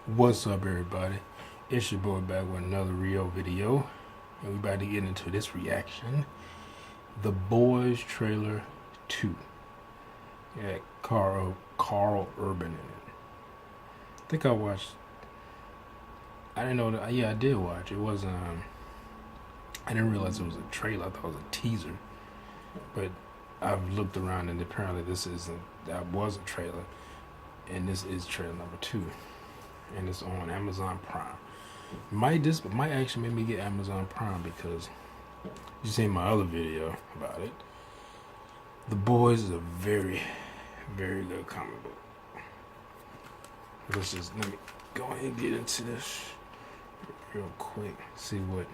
What's up, everybody? It's your boy back with another Rio video, and we about to get into this reaction. The Boys trailer 2. Yeah, Carl Urban in it. I think I watched. I didn't know that. Yeah, I did watch. It wasn't. I didn't realize it was a trailer. I thought it was a teaser. But I've looked around, and apparently this isn't. That was a trailer, and this is trailer number 2. And it's on Amazon Prime. Might actually make me get Amazon Prime because you seen my other video about it. The Boys is a very, very good comic book. Let me go ahead and get into this real quick. See what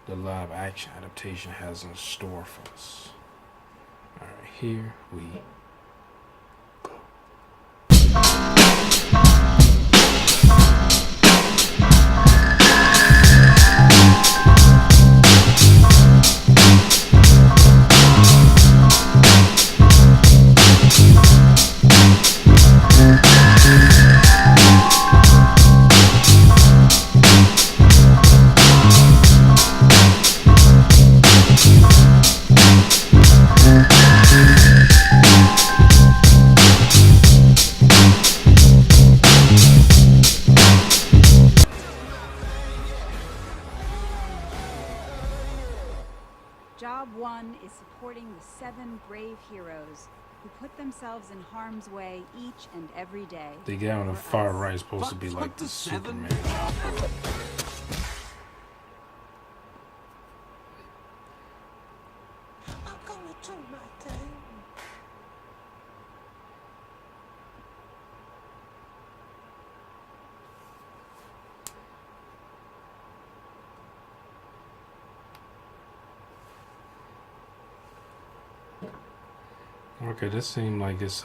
the live action adaptation has in store for us. Alright, here we go. Job 1 is supporting the 7 brave heroes who put themselves in harm's way each and every day. The guy on the far right is supposed to be like the Superman. I'm gonna do my thing. Okay, this seemed like it's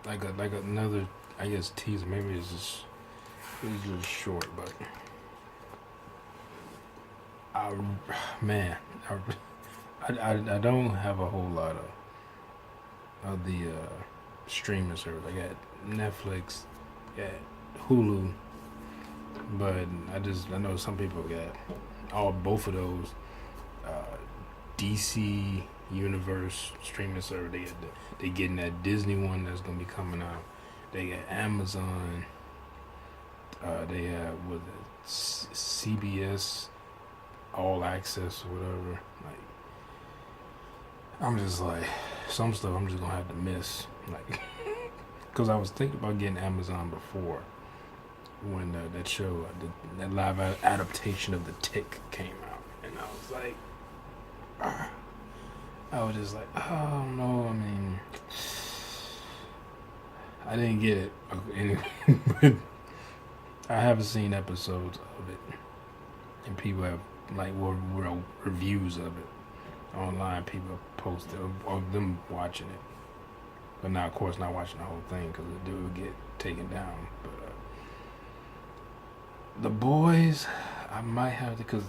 like another, I guess, teaser. Maybe it's just short, but I don't have a whole lot of the streaming service. I got Netflix, got Hulu, but I know some people got both of those. DC Universe streaming service. They getting that Disney one that's gonna be coming out. They got Amazon. They have CBS All Access or whatever. Like, I'm just like, some stuff I'm just gonna have to miss. Like, because I was thinking about getting Amazon before when that show, that live adaptation of The Tick came out, and I was like. I was just like, oh no, I mean, I didn't get it. But I haven't seen episodes of it, and people have real reviews of it online. People posted of them watching it, but now, of course, not watching the whole thing because the dude would get taken down. But The Boys, I might have to, because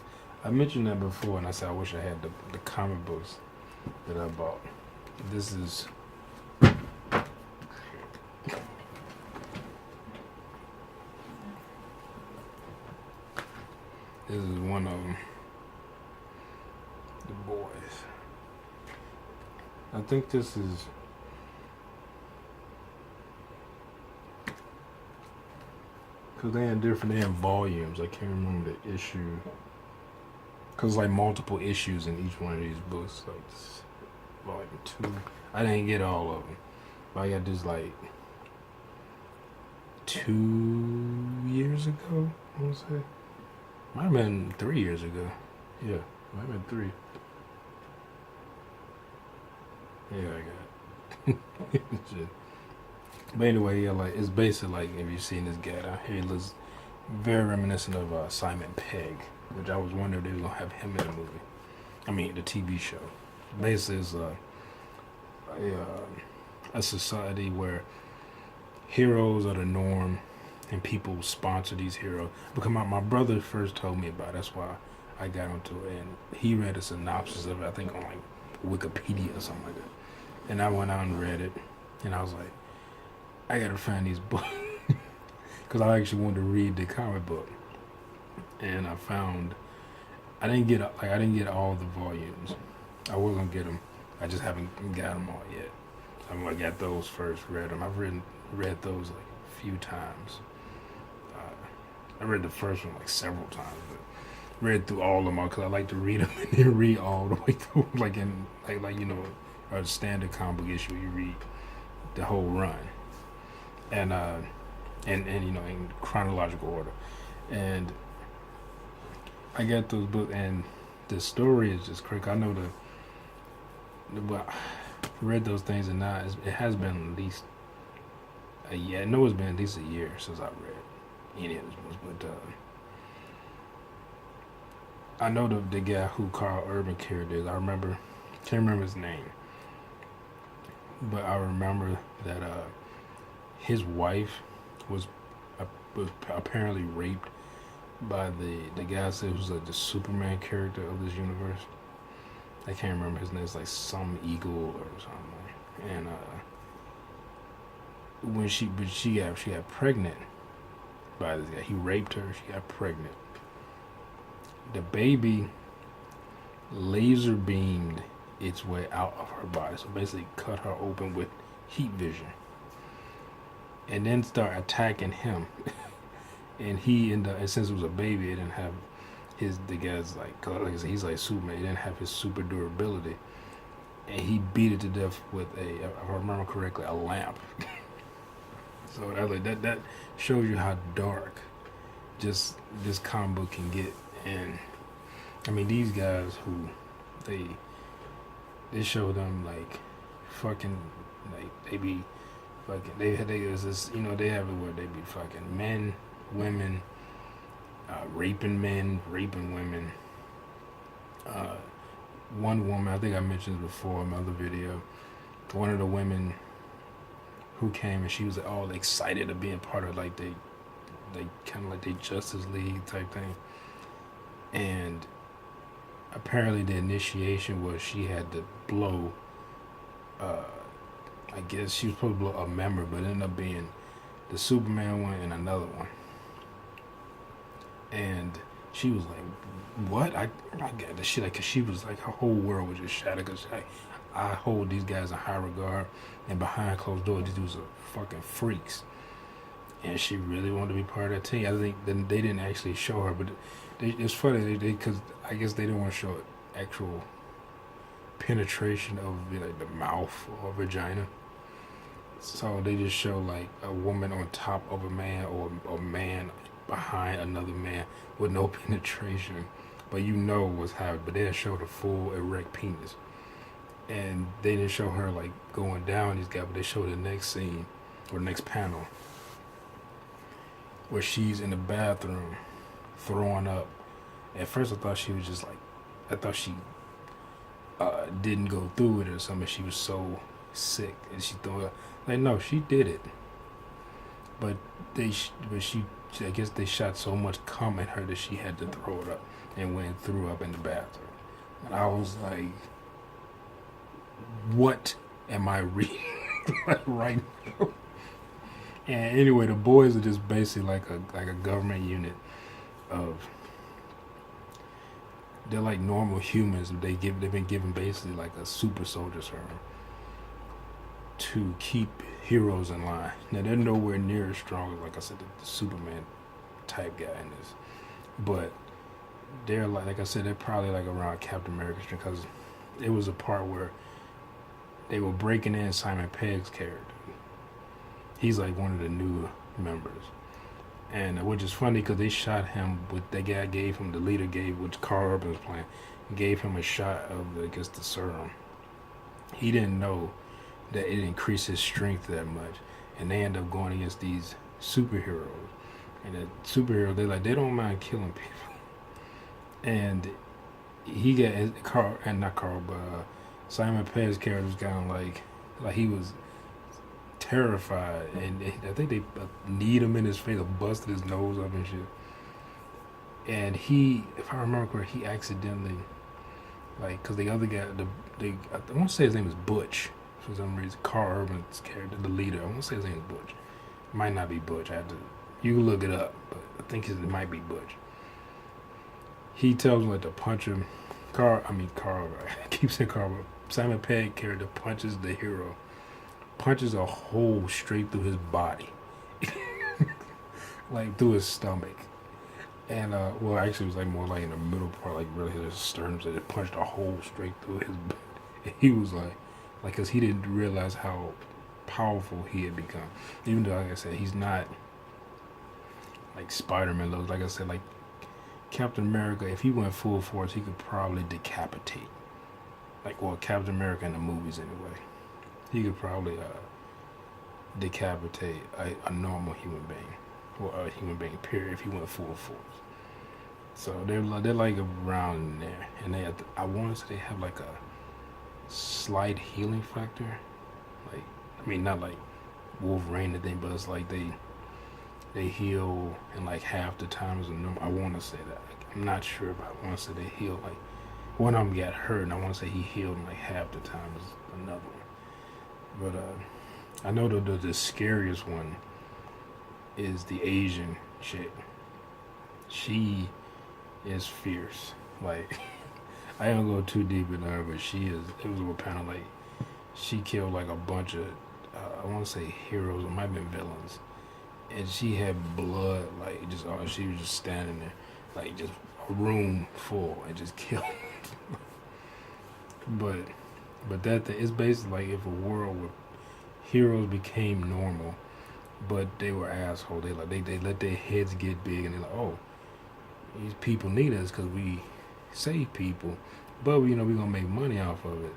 I mentioned that before, and I said I wish I had the comic books that I bought. This is one of them. The Boys. I think this is. Because they had volumes. I can't remember the issue. Because like multiple issues in each one of these books, like volume 2. I didn't get all of them, but I got this like 2 years ago. I want to say, might have been 3 years ago. Yeah, might have been 3. Yeah, I got it. Shit. But anyway, yeah, like it's basically like if you've seen this guy down here, he looks very reminiscent of Simon Pegg. Which I was wondering if they were gonna have him in the movie. I mean, the TV show. Basically, it's a society where heroes are the norm, and people sponsor these heroes. Because my brother first told me about it. That's why I got into it, and he read a synopsis of it. I think on like Wikipedia or something like that. And I went out and read it, and I was like, I gotta find these books because I actually wanted to read the comic book, and I didn't get all the volumes. I was gonna get them. I just haven't got them all yet. I got those first, read them. I've read those like a few times. I read the first one like several times, but read through all of them because I like to read them and then read all the way through, like in a standard comic book issue. You read the whole run, and in chronological order, and I got those books, and the story is just crazy. I know well, read those things, and now it has been at least a year. I know it's been at least a year since I read any of those books, but I know the guy who Carl Urban character is. Can't remember his name, but I remember that his wife was apparently raped by the guy who's like the Superman character of this universe. I can't remember his name. It's like some Eagle or something. And when she got pregnant by this guy. He raped her. She got pregnant. The baby laser beamed its way out of her body, so basically cut her open with heat vision, and then start attacking him. And since it was a baby, it didn't have the guy's like I said, he's like Superman. He didn't have his super durability, and he beat it to death with if I remember correctly, a lamp. So I was like, that shows you how dark just this comic book can get. And I mean, these guys who they show them like fucking like they be fucking they is this they have the word they be fucking men, women, raping men, raping women. One woman, I think I mentioned this before in my other video, one of the women who came and she was all excited to be a part of like they kind of like the Justice League type thing. And apparently the initiation was she had to blow, I guess she was supposed to blow a member, but it ended up being the Superman one and another one. And she was like, what? I got this shit. Because she was like, her whole world was just shattered. Because I hold these guys in high regard. And behind closed doors, these dudes are fucking freaks. And she really wanted to be part of that team. I think they didn't actually show her, but it's funny because I guess they didn't want to show actual penetration of like the mouth or vagina. So they just show like a woman on top of a man or a man behind another man with no penetration, but what's happening. But they didn't show the full erect penis, and they didn't show her like going down these guys. But they showed the next scene or next panel where she's in the bathroom throwing up. At first I thought she was just like, I thought she didn't go through with it or something. She was so sick and she threw up. Like, no, she did it. But I guess they shot so much cum at her that she had to throw it up and went and threw up in the bathroom. And I was like, what am I reading right now? And anyway, the boys are just basically like a government unit of, they're like normal humans. They've been given basically like a super soldier serum to keep heroes in line. Now they're nowhere near as strong as, like I said, the Superman type guy in this, but they're like I said, they're probably like around Captain America, because it was a part where they were breaking in Simon Pegg's character. He's like one of the new members. And which is funny because they shot him with, the guy gave him, the leader gave, which Carl Urban was playing, gave him a shot of, I guess, the serum. He didn't know that it increased his strength that much. And they end up going against these superheroes. And the superheroes, they don't mind killing people. And he got, Simon Pegg's character was kind of like he was terrified, and I think they kneed him in his face or busted his nose up and shit. And he, if I remember correctly, he accidentally, like, because the other guy, I want to say his name is Butch. for some reason. Carl Urban's character, the leader. I want to say his name is Butch. Might not be Butch. You can look it up, but I think it might be Butch. He tells him like to punch him. Carl. I keep saying Carl. But Simon Pegg character punches the hero. Punches a hole straight through his body, like through his stomach. And well, actually, it was like more like in the middle part, like really his sternum. So it punched a hole straight through his body. And he was like, because he didn't realize how powerful he had become. Even though, like I said, he's not like Spider-Man looks. Like I said, like Captain America, if he went full force, he could probably decapitate. Like, well, Captain America in the movies anyway. He could probably decapitate a normal human being, or a human being, period, if he went full force. So they're like around there, and I want to say they have like a slight healing factor. Like, I mean, not like Wolverine and thing, but it's like they heal in like half the time as a normal. I want to say that. Like, I'm not sure, but I want to say they heal. Like, one of them got hurt, and I want to say he healed in like half the time as another one. But I know the scariest one is the Asian chick. She is fierce. Like, I don't go too deep into her, but it was kind of like, she killed like a bunch of, I want to say heroes, it might have been villains. And she had blood, like, she was just standing there, like, just a room full, and just killed. But that thing, it's basically like if a world where heroes became normal, but they were assholes. They let their heads get big, and they're like, oh, these people need us because we save people, but we're gonna make money off of it,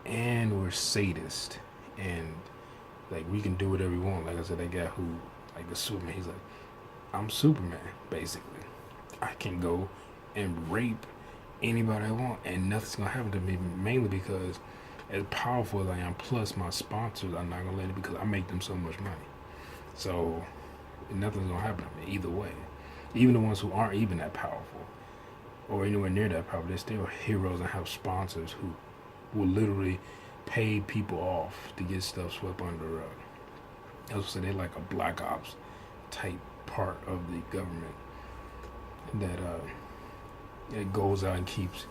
and we're sadists, and like we can do whatever we want. Like I said, that guy who, like the Superman, he's like, I'm Superman, basically. I can go and rape anybody I want, and nothing's gonna happen to me. Mainly because, as powerful as I am, plus my sponsors are not gonna let it because I make them so much money. So nothing's gonna happen to me either way. Even the ones who aren't even that powerful or anywhere near that powerful, they're still heroes and have sponsors who will literally pay people off to get stuff swept under the rug. I was say they're like a black ops type part of the government that goes out and keeps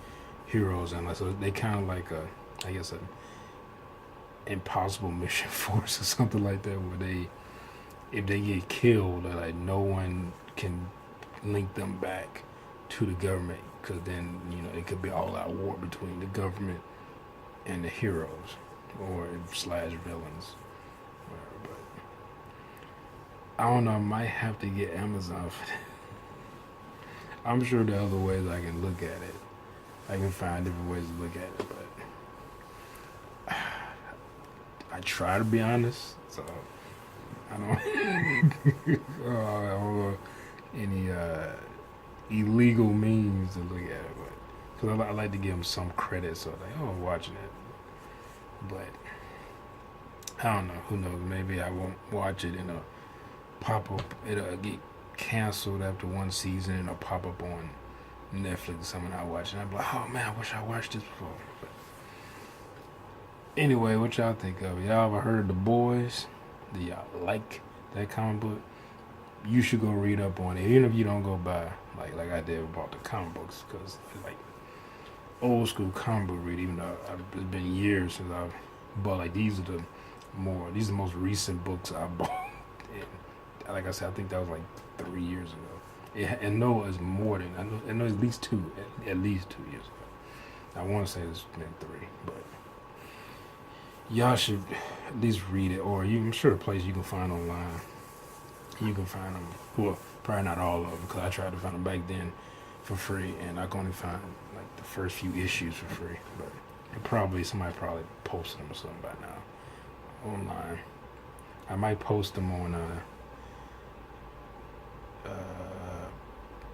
heroes, and so they kind of like I guess an impossible mission force or something like that, where if they get killed, like no one can link them back to the government, because then it could be all out war between the government and the heroes or slash villains. But I don't know, I might have to get Amazon for that. I'm sure there are other ways I can look at it. I can find different ways to look at it, but I try to be honest, so I don't know any illegal means to look at it, but because I like to give them some credit, so I'm watching it. But I don't know, who knows? Maybe I won't watch it and pop up. It'll get canceled after one season and it'll pop up on Netflix or something I watch, and I'll be like, oh man, I wish I watched this before. But anyway, what y'all think of it? Y'all ever heard of The Boys? Do y'all like that comic book? You should go read up on it, even if you don't go buy like I did about the comic books, because like old school comic book read. Even though it's been years since I've bought, like these are the most recent books I bought. And like I said, I think that was like 3 years ago. And no, it's more than I know at least 2 years ago. I want to say it's been 3, but y'all should at least read it, or I'm sure the place you can find online. You can find them. Well, probably not all of them, because I tried to find them back then for free, and I can only find like the first few issues for free. But somebody probably posted them or something by now online. I might post them on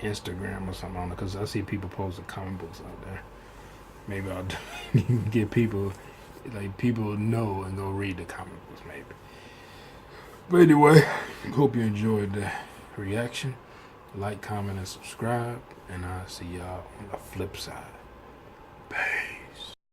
Instagram or something on it, because I see people posting comic books out there. Maybe I'll get people know and go read the comic books maybe. But anyway, hope you enjoyed the reaction. Like, comment, and subscribe, and I'll see y'all on the flip side. Bye.